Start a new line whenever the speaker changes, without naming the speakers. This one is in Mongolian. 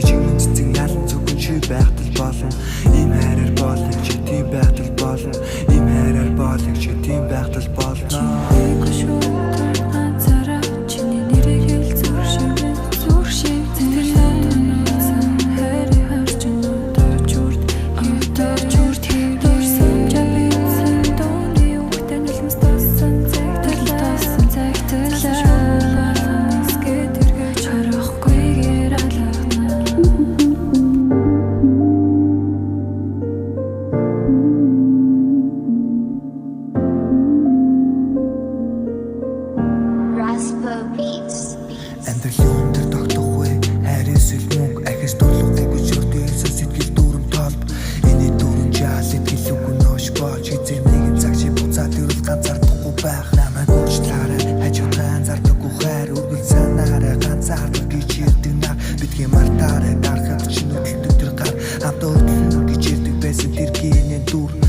Тэгтээ чимэн цэцэг ялан зөвхөн чи байхтал болон ийм хайраар болон чи тийм байхтал болон ийм хайраар болон чи тийм байхтал болно. Амьдралын өндөр тогтохгүй хайрын сүл мөнгө ахиж дурлахгүй өчигдөр сэтгэл дүүрэн толб энэ дүүрэн жаал итгэл nooш болж эзэн нэгэн цаг чи буцаад ирэл ганцаардахгүй байх намайг уучлаарай хажууд ганцаардахгүй хайр өргөл санаарай ганцаардаг гэж ирдэг нар бидгээ мартаарай дарахад чи нүдэлдэг тэр гар хамт өдлөн гэж ирдэг байсан тэр гинэн дүүр